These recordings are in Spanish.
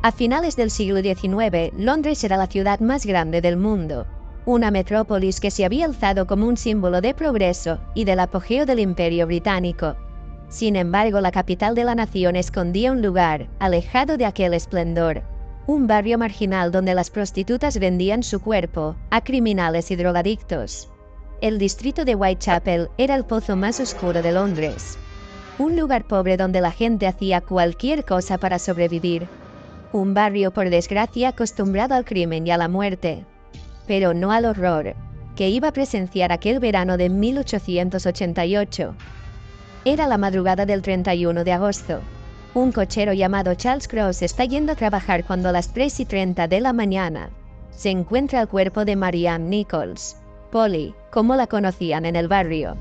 A finales del siglo XIX, Londres era la ciudad más grande del mundo, una metrópolis que se había alzado como un símbolo de progreso y del apogeo del Imperio Británico. Sin embargo, la capital de la nación escondía un lugar alejado de aquel esplendor, un barrio marginal donde las prostitutas vendían su cuerpo a criminales y drogadictos. El distrito de Whitechapel era el pozo más oscuro de Londres, un lugar pobre donde la gente hacía cualquier cosa para sobrevivir. Un barrio, por desgracia, acostumbrado al crimen y a la muerte, pero no al horror, que iba a presenciar aquel verano de 1888. Era la madrugada del 31 de agosto. Un cochero llamado Charles Cross está yendo a trabajar cuando a las 3:30 de la mañana se encuentra el cuerpo de Marianne Nichols, Polly, como la conocían en el barrio.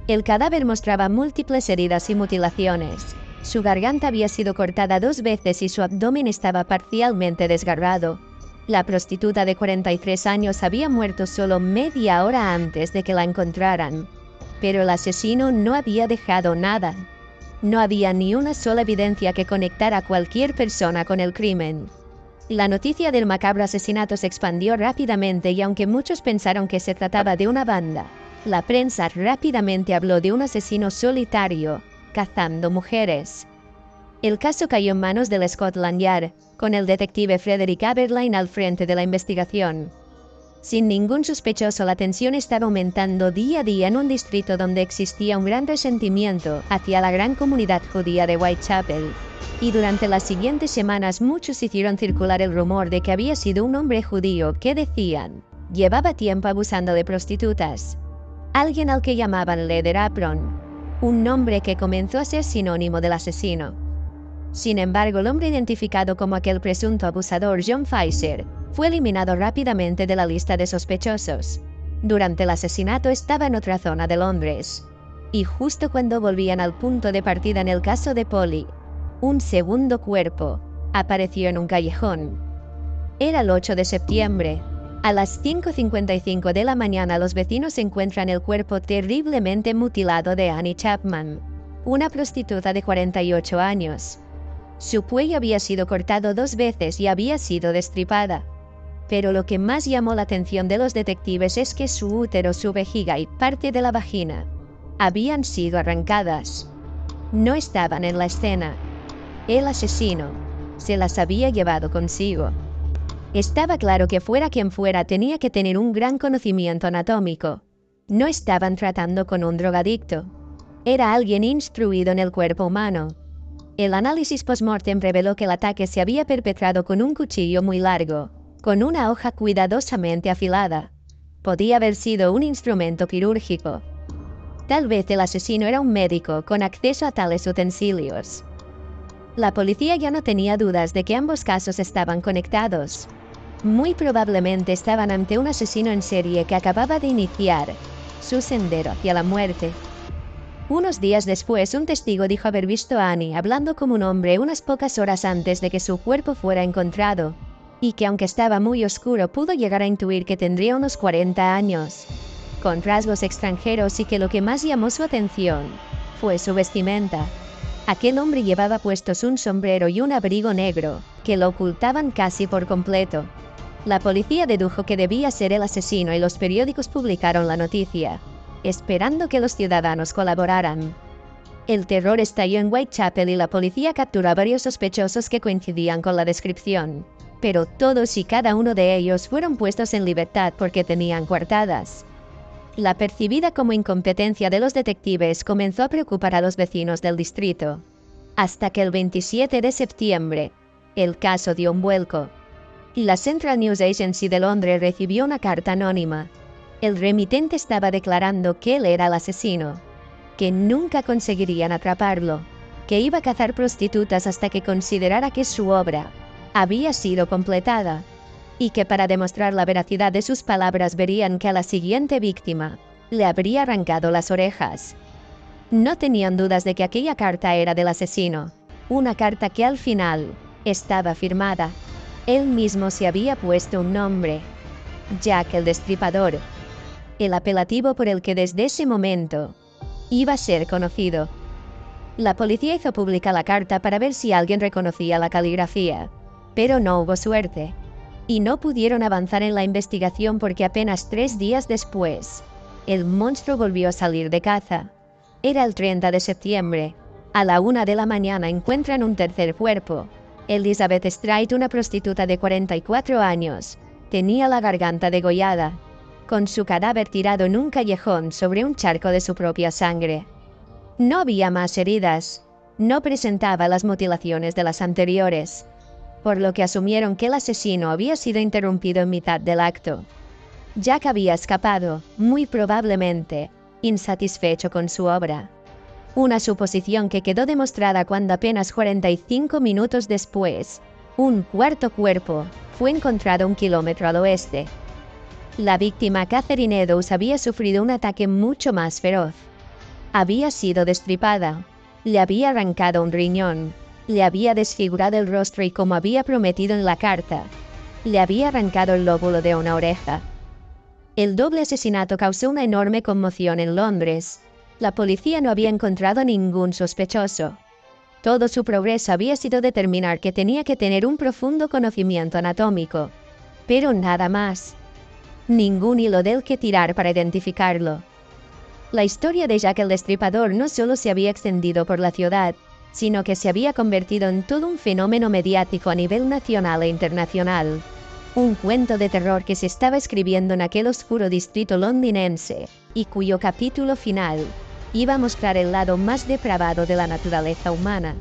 El cadáver mostraba múltiples heridas y mutilaciones. Su garganta había sido cortada 2 veces y su abdomen estaba parcialmente desgarrado. La prostituta de 43 años había muerto solo media hora antes de que la encontraran. Pero el asesino no había dejado nada. No había ni una sola evidencia que conectara a cualquier persona con el crimen. La noticia del macabro asesinato se expandió rápidamente y aunque muchos pensaron que se trataba de una banda, la prensa rápidamente habló de un asesino solitario, cazando mujeres. El caso cayó en manos del Scotland Yard, con el detective Frederick Aberline al frente de la investigación. Sin ningún sospechoso, la tensión estaba aumentando día a día en un distrito donde existía un gran resentimiento hacia la gran comunidad judía de Whitechapel. Y durante las siguientes semanas muchos hicieron circular el rumor de que había sido un hombre judío que decían llevaba tiempo abusando de prostitutas. Alguien al que llamaban Leather Apron, un nombre que comenzó a ser sinónimo del asesino. Sin embargo, el hombre identificado como aquel presunto abusador, John Pfizer, fue eliminado rápidamente de la lista de sospechosos. Durante el asesinato estaba en otra zona de Londres. Y justo cuando volvían al punto de partida en el caso de Polly, un segundo cuerpo apareció en un callejón. Era el 8 de septiembre. A las 5:55 de la mañana los vecinos encuentran el cuerpo terriblemente mutilado de Annie Chapman, una prostituta de 48 años. Su cuello había sido cortado 2 veces y había sido destripada. Pero lo que más llamó la atención de los detectives es que su útero, su vejiga y parte de la vagina habían sido arrancadas. No estaban en la escena. El asesino se las había llevado consigo. Estaba claro que fuera quien fuera tenía que tener un gran conocimiento anatómico. No estaban tratando con un drogadicto. Era alguien instruido en el cuerpo humano. El análisis post-mortem reveló que el ataque se había perpetrado con un cuchillo muy largo, con una hoja cuidadosamente afilada. Podía haber sido un instrumento quirúrgico. Tal vez el asesino era un médico con acceso a tales utensilios. La policía ya no tenía dudas de que ambos casos estaban conectados. Muy probablemente estaban ante un asesino en serie que acababa de iniciar su sendero hacia la muerte. Unos días después, un testigo dijo haber visto a Annie hablando como un hombre unas pocas horas antes de que su cuerpo fuera encontrado, y que aunque estaba muy oscuro pudo llegar a intuir que tendría unos 40 años, con rasgos extranjeros, y que lo que más llamó su atención fue su vestimenta. Aquel hombre llevaba puestos un sombrero y un abrigo negro, que lo ocultaban casi por completo. La policía dedujo que debía ser el asesino y los periódicos publicaron la noticia, esperando que los ciudadanos colaboraran. El terror estalló en Whitechapel y la policía capturó a varios sospechosos que coincidían con la descripción, pero todos y cada uno de ellos fueron puestos en libertad porque tenían coartadas. La percibida como incompetencia de los detectives comenzó a preocupar a los vecinos del distrito, hasta que el 27 de septiembre, el caso dio un vuelco. La Central News Agency de Londres recibió una carta anónima. El remitente estaba declarando que él era el asesino, que nunca conseguirían atraparlo, que iba a cazar prostitutas hasta que considerara que su obra había sido completada, y que para demostrar la veracidad de sus palabras verían que a la siguiente víctima le habría arrancado las orejas. No tenían dudas de que aquella carta era del asesino, una carta que al final estaba firmada. Él mismo se había puesto un nombre: Jack el Destripador, el apelativo por el que desde ese momento iba a ser conocido. La policía hizo pública la carta para ver si alguien reconocía la caligrafía. Pero no hubo suerte. Y no pudieron avanzar en la investigación porque apenas 3 días después, el monstruo volvió a salir de caza. Era el 30 de septiembre. A la 1 de la mañana encuentran un tercer cuerpo. Elizabeth Stride, una prostituta de 44 años, tenía la garganta degollada, con su cadáver tirado en un callejón sobre un charco de su propia sangre. No había más heridas. No presentaba las mutilaciones de las anteriores, por lo que asumieron que el asesino había sido interrumpido en mitad del acto. Jack había escapado, muy probablemente, insatisfecho con su obra. Una suposición que quedó demostrada cuando apenas 45 minutos después, un cuarto cuerpo fue encontrado 1 kilómetro al oeste. La víctima, Catherine Eddowes, había sufrido un ataque mucho más feroz. Había sido destripada, le había arrancado un riñón, le había desfigurado el rostro y, como había prometido en la carta, le había arrancado el lóbulo de una oreja. El doble asesinato causó una enorme conmoción en Londres. La policía no había encontrado ningún sospechoso. Todo su progreso había sido determinar que tenía que tener un profundo conocimiento anatómico, pero nada más. Ningún hilo del que tirar para identificarlo. La historia de Jack el Destripador no solo se había extendido por la ciudad, sino que se había convertido en todo un fenómeno mediático a nivel nacional e internacional. Un cuento de terror que se estaba escribiendo en aquel oscuro distrito londinense, y cuyo capítulo final iba a mostrar el lado más depravado de la naturaleza humana.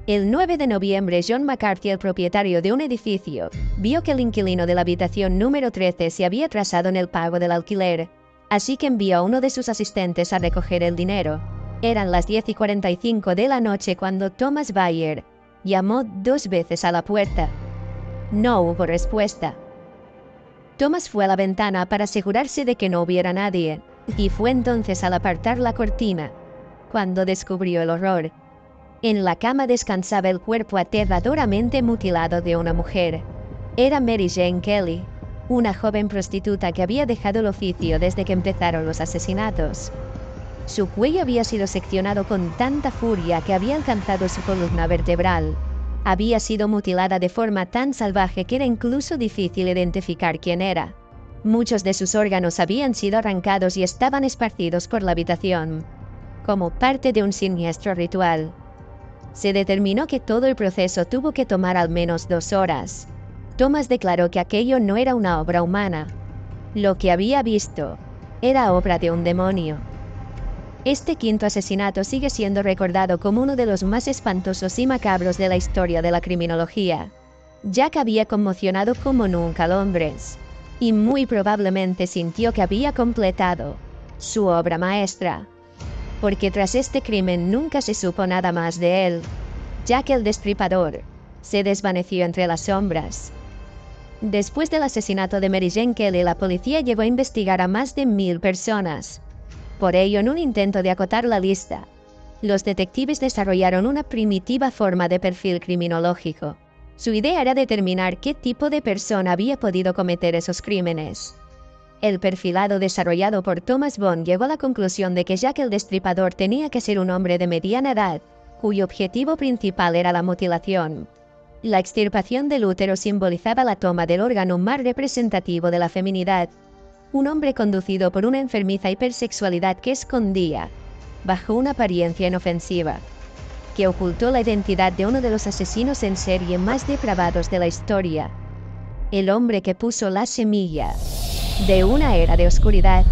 El 9 de noviembre, John McCarthy, el propietario de un edificio, vio que el inquilino de la habitación número 13 se había atrasado en el pago del alquiler, así que envió a uno de sus asistentes a recoger el dinero. Eran las 10:45 de la noche cuando Thomas Bayer llamó 2 veces a la puerta. No hubo respuesta. Thomas fue a la ventana para asegurarse de que no hubiera nadie, y fue entonces al apartar la cortina, cuando descubrió el horror. En la cama descansaba el cuerpo aterradoramente mutilado de una mujer. Era Mary Jane Kelly, una joven prostituta que había dejado el oficio desde que empezaron los asesinatos. Su cuello había sido seccionado con tanta furia que había alcanzado su columna vertebral. Había sido mutilada de forma tan salvaje que era incluso difícil identificar quién era. Muchos de sus órganos habían sido arrancados y estaban esparcidos por la habitación, como parte de un siniestro ritual. Se determinó que todo el proceso tuvo que tomar al menos 2 horas. Thomas declaró que aquello no era una obra humana. Lo que había visto era obra de un demonio. Este quinto asesinato sigue siendo recordado como uno de los más espantosos y macabros de la historia de la criminología. Jack había conmocionado como nunca a Londres, y muy probablemente sintió que había completado su obra maestra, porque tras este crimen nunca se supo nada más de él. Jack el Destripador se desvaneció entre las sombras. Después del asesinato de Mary Jane Kelly, la policía llegó a investigar a más de 1000 personas. Por ello, en un intento de acotar la lista, los detectives desarrollaron una primitiva forma de perfil criminológico. Su idea era determinar qué tipo de persona había podido cometer esos crímenes. El perfilado desarrollado por Thomas Bond llegó a la conclusión de que Jack el Destripador tenía que ser un hombre de mediana edad, cuyo objetivo principal era la mutilación. La extirpación del útero simbolizaba la toma del órgano más representativo de la feminidad. Un hombre conducido por una enfermiza hipersexualidad que escondía, bajo una apariencia inofensiva, que ocultó la identidad de uno de los asesinos en serie más depravados de la historia. El hombre que puso la semilla de una era de oscuridad.